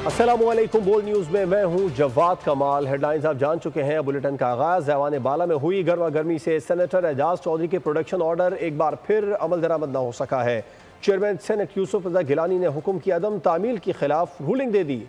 अस्सलामुअलैकुम। बोल न्यूज़ में मैं हूं जवाद कमाल। हेडलाइंस आप जान चुके हैं। बुलेटिन का आगाज़। ऐवान बाला में हुई गर्मा गर्मी से सेनेटर एजाज चौधरी के प्रोडक्शन ऑर्डर एक बार फिर अमल दरामद न हो सका है। चेयरमैन सेनेट यूसुफ रजा गिलानी ने हुक्म की अदम तामील के खिलाफ रूलिंग दे दी।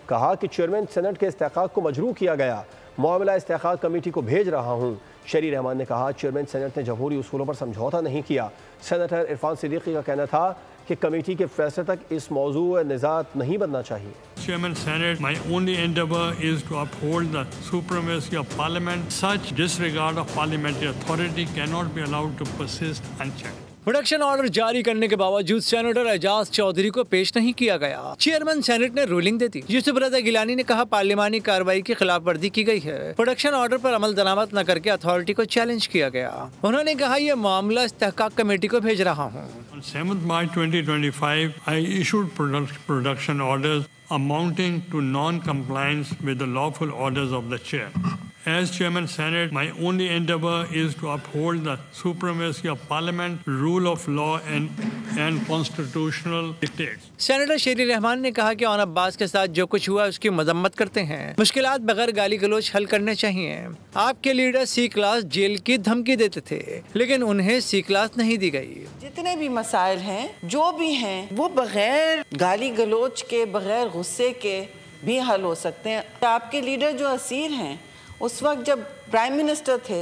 कहा कि चेयरमैन सेनेट के इस्तेहकाक को मजरूह किया गया, मामला इस्तेहकाक कमेटी को भेज रहा हूँ। शरी रहमान ने कहा चेयरमैन सेनेट ने जमहूरी उसूलों पर समझौता नहीं किया। सेनेटर इरफान सिद्दीकी का कहना था कि कमेटी के फैसले तक इस मौजूद निज़ात नहीं बनना चाहिए। Chairman Senate, my only endeavour is to uphold the supremacy of Parliament. Such disregard of parliamentary authority cannot be allowed to persist unchecked. Production order जारी करने के बावजूद सेनेटर एजाज चौधरी को पेश नहीं किया गया। चेयरमैन सेनेट ने रूलिंग दे दी। यूसुफ रजा गिलानी ने कहा पार्लिमानी कार्रवाई की खिलाफ वर्जी की गई है। प्रोडक्शन ऑर्डर पर अमल दरामद न करके अथॉरिटी को चैलेंज किया गया। उन्होंने कहा यह मामला इस्तेहकाक कमेटी को भेज रहा हूँ। On 7th March 2025, I issued production orders amounting to non-compliance with the lawful orders of the chair. As Chairman Senate, my only endeavour is to uphold the supremacy of Parliament, rule of law and constitutional dictates. Senator शरी रहमान ने कहा कि on Abbas के साथ जो कुछ हुआ उसकी मजम्मत करते हैं। मुश्किलात बगैर गाली गलोच हल करने चाहिए। आपके लीडर सी क्लास जेल की धमकी देते थे, लेकिन उन्हें सी क्लास नहीं दी गई। जितने भी मसाइल हैं, जो भी हैं, वो बगैर गाली गलोच के, बगैर गुस्से के भी हल हो सकते हैं। आपके लीडर जो असीर हैं, उस वक्त जब प्राइम मिनिस्टर थे,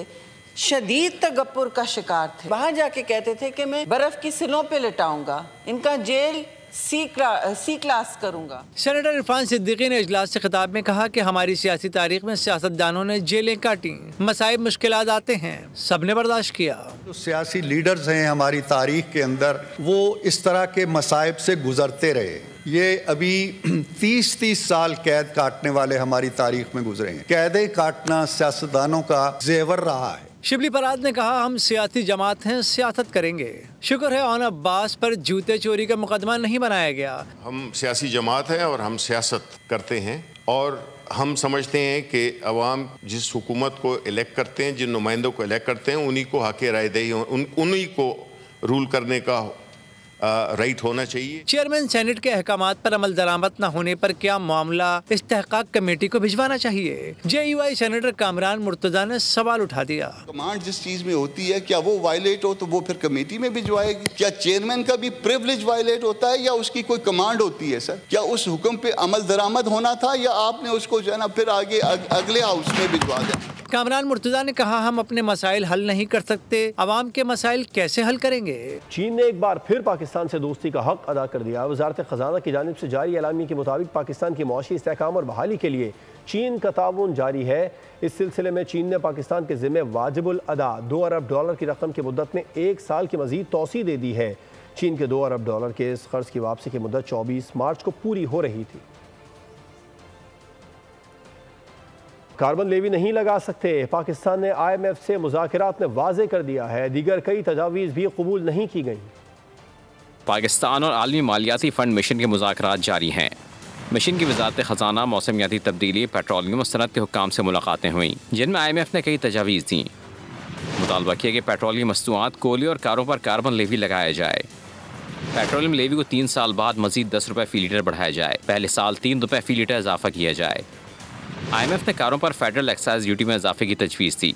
शदीद तगप्पुर का शिकार थे। बाहर जाके कहते थे कि मैं बर्फ की सिलों पे लिटाऊंगा, इनका जेल सी क्लास करूंगा। सेनेटर इरफान सिद्दीकी ने इजलास से खिताब में कहा कि हमारी सियासी तारीख में सियासतदानों ने जेलें काटी, मसाइब मुश्किलात आते हैं, सबने बर्दाश्त किया। जो सियासी लीडर्स हैं हमारी तारीख के अंदर, वो इस तरह के मसाइब से गुजरते रहे। ये अभी 30-30 साल कैद काटने वाले हमारी तारीख में गुजरे हैं। कैदे काटना सियासतदानों का जेवर रहा है। शिबली फराद ने कहा हम सियासी जमात हैं, सियासत करेंगे। शुक्र है ऑन अब्बास पर जूते चोरी का मुकदमा नहीं बनाया गया। हम सियासी जमात हैं और हम सियासत करते हैं और हम समझते हैं कि अवाम जिस हुकूमत को इलेक्ट करते हैं, जिन नुमाइंदों को इलेक्ट करते हैं, उन्हीं को हक़ रायदही, उन्हीं को रूल करने का राइट होना चाहिए। चेयरमैन सेनेट के अहकामात पर अमल दरामद न होने पर क्या मामला इस्तेहकाक कमेटी को भिजवाना चाहिए? JUI सेनेटर कामरान मुर्तजा ने सवाल उठा दिया। कमांड जिस चीज में होती है, क्या वो वायलेट हो तो वो फिर कमेटी में भिजवाएगी? क्या चेयरमैन का भी प्रिविलेज वायलेट होता है या उसकी कोई कमांड होती है? सर, क्या उस हुक्म पे अमल दरामद होना था या आपने उसको जो है ना फिर आगे अगले हाउस में भिजवा दिया? कामरान मुर्तजा ने कहा हम अपने मसाइल हल नहीं कर सकते, अवाम के मसाइल कैसे हल करेंगे? चीन ने एक बार फिर पाकिस्तान से दोस्ती का हक अदा कर दिया। वजारत खजाना की जानिब से जारी एलामी के मुताबिक पाकिस्तान की मौशी इस्तेहकाम और बहाली के लिए चीन का ताउन जारी है। इस सिलसिले में चीन ने पाकिस्तान के ज़िम्मे वाजिबुल अदा $2 अरब की रकम की मुद्दत में 1 साल की मजीद तौसी दे दी है। चीन के $2 अरब के इस कर्ज की वापसी की मुद्दत 24 मार्च को पूरी हो रही थी। कार्बन लेवी नहीं लगा सकते, पाकिस्तान ने IMF से मुज़ाकरात में वाज़े कर दिया है। दीगर कई तजावीज़ भी कबूल नहीं की गई। पाकिस्तान और आलमी मालियाती फ़ंड मिशन के मुज़ाकरात जारी हैं। मिशन की वज़ारत ख़जाना, मौसमियाती तब्दीली, पेट्रोलियम और सनत के हुक्काम से मुलाकातें हुईं, जिनमें IMF ने कई तजावीज़ दी। मुतालबा किया कि पेट्रोलियम मस्तूआत, कोयले और कारों पर कार्बन लेवी लगाया जाए। पेट्रोलियम लेवी को 3 साल बाद मज़ीद $10 फ़ी लीटर बढ़ाया जाए। पहले साल $3 फ़ी लीटर इजाफा किया जाए। IMF ने कारों पर फेडरल एक्साइज ड्यूटी में इजाफे की तजवीज़ दी।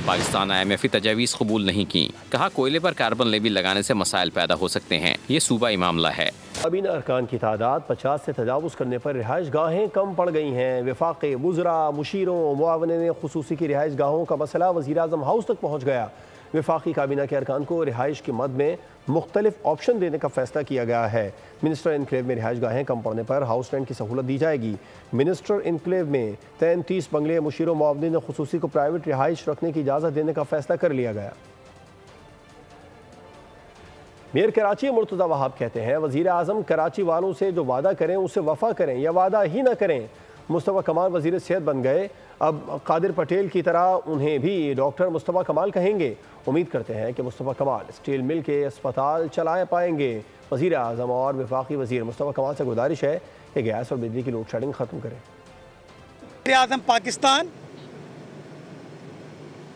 पाकिस्तान IMF की तजावीज़ कबूल नहीं की। कहा कोयले पर कार्बन लेवी लगाने से मसाइल पैदा हो सकते हैं, ये सूबाई मामला है। काबीना अरकान की तादाद 50 से तजावुज़ करने पर रिहाइश गाहें कम पड़ गई हैं। वफाक़े वुज़रा, मुशीरों, मुआवने खुसूसी की रिहाइश गाहों का मसला वज़ीर आज़म हाउस तक पहुँच गया। वफाकी काबीना के अरकान को रिहाइश की मद में मुख्तलिफ ऑप्शन देने का फैसला किया गया है। मिनिस्टर इनक्लेव में रिहाइश गाहें कम पड़ने पर हाउस रेंट की सहूलत दी जाएगी। मिनिस्टर इनक्लेव में 33 बंगले मुशीरों मुआवनिन खुसूसी को प्राइवेट रिहाइश रखने की इजाज़त देने का फैसला कर लिया गया। मेयर कराची मुर्तज़ा वहाब कहते हैं वज़ीर आज़म कराची वालों से जो वादा करें उसे वफ़ा करें या वादा ही ना करें। मुस्तफ़ा कमाल वज़ीर सेहत बन गए, अब कादिर पटेल की तरह उन्हें भी डॉक्टर मुस्तफ़ा कमाल कहेंगे। उम्मीद करते हैं कि मुस्तफ़ा कमाल स्टील मिल के अस्पताल चला पाएंगे। वज़ीर आज़म और वफाकी वज़ीर मुस्तफ़ा कमाल से गुजारिश है कि गैस और बिजली की लोड शेडिंग ख़त्म करें। वज़ीर आज़म पाकिस्तान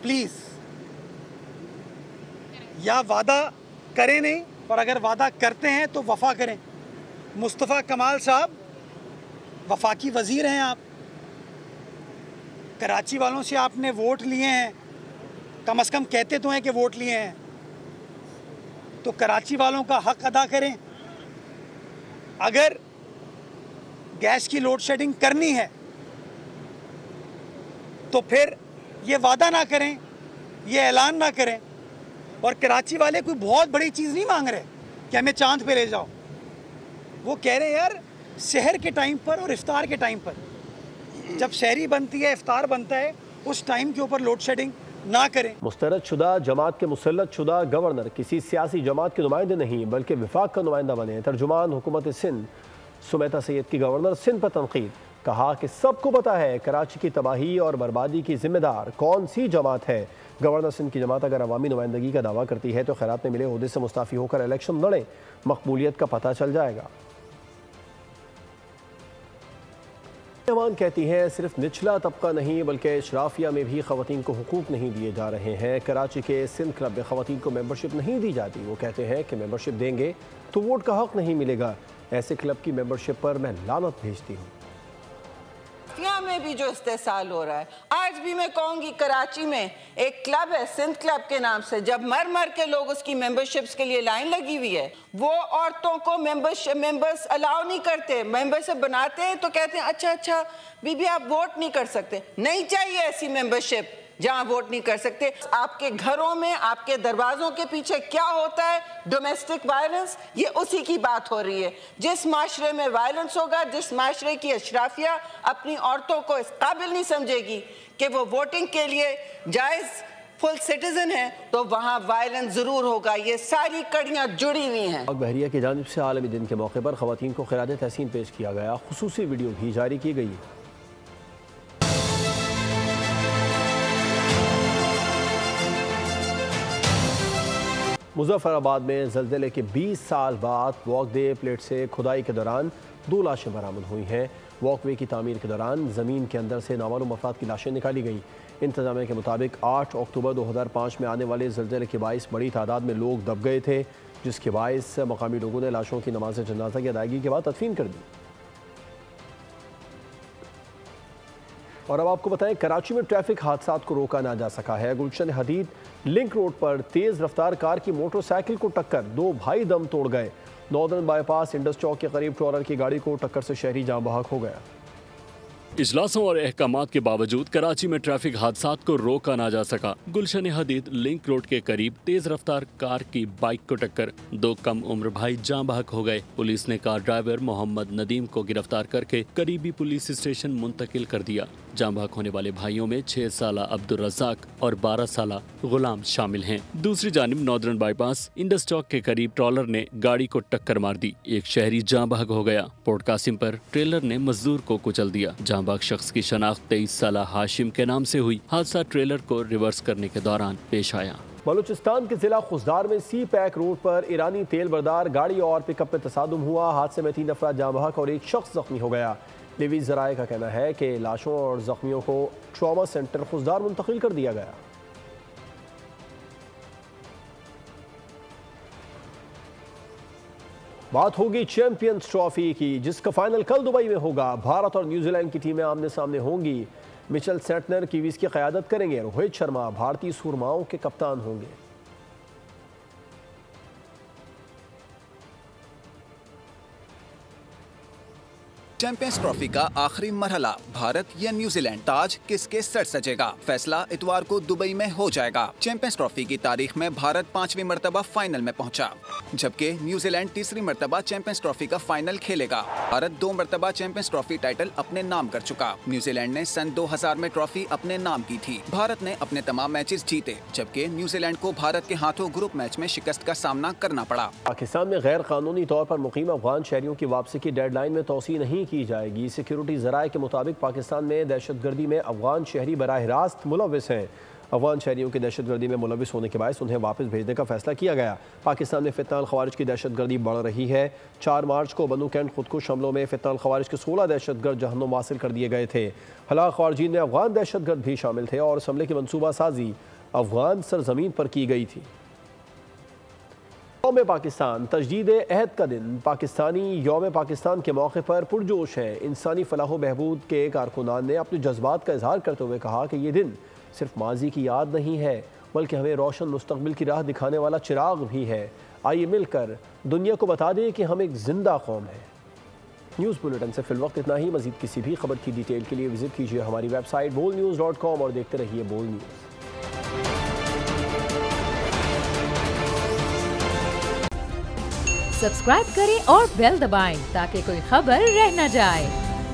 प्लीज़ या वादा करें नहीं, और अगर वादा करते हैं तो वफा करें। मुस्तफ़ा कमाल साहब वफाकी वजीर हैं आप, कराची वालों से आपने वोट लिए हैं, कम से कम कहते तो हैं कि वोट लिए हैं, तो कराची वालों का हक अदा करें। अगर गैस की लोड शेडिंग करनी है तो फिर ये वादा ना करें, ये ऐलान ना करें। और कराची वाले कोई बहुत बड़ी चीज़ नहीं मांग रहे कि हमें चांद पे ले जाओ, वो कह रहे हैं यार सहर के टाइम पर और इफ्तार के टाइम पर, जब शहरी बनती है इफ्तार बनता है, उस टाइम के ऊपर लोड शेडिंग ना करें। मुस्तरद शुदा जमात के मुसल्लत शुदा गवर्नर किसी सियासी जमात के नुमाइंदे नहीं बल्कि विफाक का नुमाइंदा बने। तर्जुमान हुकूमत सिंध सुमेता सैयद की गवर्नर सिंध पर तनकीद, कहा कि सबको पता है कराची की तबाही और बर्बादी की जिम्मेदार कौन सी जमात है। गवर्नर सिंध की जमात अगर अवामी नुमाइंदगी का दावा करती है तो खैरात में मिले ओहदे से मुस्ताफ़ी होकर इलेक्शन लड़े, मकबूलियत का पता चल जाएगा। रहमान कहती हैं सिर्फ निचला तबका नहीं बल्कि इशराफिया में भी ख़वातीन को हुकूक नहीं दिए जा रहे हैं। कराची के सिंध क्लब में ख़वातीन को मेंबरशिप नहीं दी जाती। वो कहते हैं कि मेंबरशिप देंगे तो वोट का हक नहीं मिलेगा। ऐसे क्लब की मेंबरशिप पर मैं लानत भेजती हूँ। में भी जो इस्तेसाल हो रहा है, आज भी मैं कहूंगी कराची में एक क्लब है सिंध क्लब के नाम से, जब मर मर के लोग उसकी मेंबरशिप्स के लिए लाइन लगी हुई है, वो औरतों को मेंबर्स अलाउ नहीं करते। मेंबरशिप बनाते हैं तो कहते हैं अच्छा बीबी आप वोट नहीं कर सकते। नहीं चाहिए ऐसी मेंबरशिप जहां वोट नहीं कर सकते। आपके घरों में, आपके दरवाजों के पीछे क्या होता है, डोमेस्टिक वायलेंस, ये उसी की बात हो रही है। जिस माशरे में वायलेंस होगा, जिस माशरे की अशराफिया अपनी औरतों को इस काबिल नहीं समझेगी कि वो वोटिंग के लिए जायज फुल सिटीजन है, तो वहां वायलेंस जरूर होगा। ये सारी कड़ियां जुड़ी हुई हैं। बहरिया की जानिब से आलमी दिन के मौके पर खवातीन को खिराज तहसीन पेश किया गया। खुसूसी वीडियो भी जारी की गई। मुजफ्फराबाद में ज़ल्ज़ले के 20 साल बाद वॉकवे प्लेट से खुदाई के दौरान 2 लाशें बरामद हुई हैं। वॉकवे की तामीर के दौरान ज़मीन के अंदर से नामालूम अफराद की लाशें निकाली गई। इंतजामिया के मुताबिक 8 अक्टूबर 2005 में आने वाले ज़ल्ज़ले के बाइस बड़ी तादाद में लोग दब गए थे, जिसके बाइस मकामी लोगों ने लाशों की नमाज जनाजा की अदायगी के बाद तदफीन कर दी। और अब आपको बताएं, कराची में ट्रैफिक हादसात को रोका ना जा सका है। गुलशन हदीद लिंक रोड पर तेज़ रफ्तार कार की मोटरसाइकिल को टक्कर, 2 भाई दम तोड़ गए। नॉर्दर्न बाईपास इंडस चौक के करीब ट्रॉलर की गाड़ी को टक्कर से शहरी जाम बहक हो गया। इजलासों और अहकामात के बावजूद कराची में ट्रैफिक हादसात को रोका ना जा सका। गुलशन हदीद लिंक रोड के करीब तेज रफ्तार कार की बाइक को टक्कर, 2 कम उम्र भाई जाँ बहक हो गए। पुलिस ने कार ड्राइवर मोहम्मद नदीम को गिरफ्तार करके करीबी पुलिस स्टेशन मुंतकिल कर दिया। जाँ बहक होने वाले भाइयों में 6 साला अब्दुल रज़ाक और 12 साला गुलाम शामिल हैं। दूसरी जानिब नॉर्दर्न बाईपास इंडस चौक के करीब ट्रॉलर ने गाड़ी को टक्कर मार दी। एक शहरी जाँ बहक हो गया। पोर्ट कासिम पर ट्रेलर ने मजदूर को कुचल दिया। जाँ बहक शख्स की शनाख्त 23 साला हाशिम के नाम से हुई। हादसा ट्रेलर को रिवर्स करने के दौरान पेश आया। बलूचिस्तान के जिला खुशदार में सी पैक रोड पर ईरानी तेल बरदार गाड़ी और पिकअप में तसादुम हुआ। हादसे में 3 अफराद जाँ बहक और 1 शख्स जख्मी हो गया। लिवी ज़राए का कहना है कि लाशों और जख्मियों को ट्रॉमा सेंटर खुशदार मुंतकिल कर दिया गया। बात होगी चैंपियंस ट्रॉफी की, जिसका फाइनल कल दुबई में होगा। भारत और न्यूजीलैंड की टीमें आमने सामने होंगी। मिचेल सेंटनर कीवीज की क़यादत करेंगे। रोहित शर्मा भारतीय सुरमाओं के कप्तान होंगे। चैंपियंस ट्रॉफी का आखिरी मरहला, भारत या न्यूजीलैंड, ताज किसके सर सजेगा, फैसला इतवार को दुबई में हो जाएगा। चैंपियंस ट्रॉफी की तारीख में भारत 5वीं मरतबा फाइनल में पहुंचा, जबकि न्यूजीलैंड 3री मरतबा चैंपियंस ट्रॉफी का फाइनल खेलेगा। भारत 2 मरतबा चैंपियंस ट्रॉफी टाइटल अपने नाम कर चुका। न्यूजीलैंड ने सन 2000 में ट्रॉफी अपने नाम की थी। भारत ने अपने तमाम मैचेस जीते, जबकि न्यूजीलैंड को भारत के हाथों ग्रुप मैच में शिकस्त का सामना करना पड़ा। पाकिस्तान में गैर कानूनी तौर पर मुकीम अफगान शहरियों की वापसी की डेडलाइन में तोसी नहीं की जाएगी। सिक्योरिटी ज़राए के मुताबिक पाकिस्तान में दहशतगर्दी में अफगान शहरी बराह रास्त मुलविस हैं। अफगान शहरियों की दहशतगर्दी में मुलविस होने के बायस उन्हें वापस भेजने का फैसला किया गया। पाकिस्तान में फितनाल खवारिज की दहशतगर्दी बढ़ रही है। 4 मार्च को बनू कैंट खुदकुश हमलों में फितनाल खवारिज के 16 दहशतगर्द जहन्नुम हासिल कर दिए गए थे। हलाक खवारिजीन में अफगान दहशतगर्द भी शामिल थे और इस हमले की मनसूबा साजी अफगान सरजमीन पर की गई थी। यौम पाकिस्तान तजदीद अहद का दिन। पाकिस्तानी यौम पाकिस्तान के मौके पर पुरजोश है। इंसानी फलाह बहबूद के कारकुनान ने अपने जज्बात का इजहार करते हुए कहा कि ये दिन सिर्फ माजी की याद नहीं है, बल्कि हमें रोशन मुस्तकबिल की राह दिखाने वाला चिराग भी है। आइए मिलकर दुनिया को बता दें कि हम एक जिंदा कौम है। न्यूज़ बुलेटिन से फिलवक्त इतना ही। मजीद किसी भी खबर की डिटेल के लिए विजिट कीजिए हमारी वेबसाइट bolnews.com और देखते रहिए बोल न्यूज़। सब्सक्राइब करें और बेल दबाएं ताकि कोई खबर रह न जाए।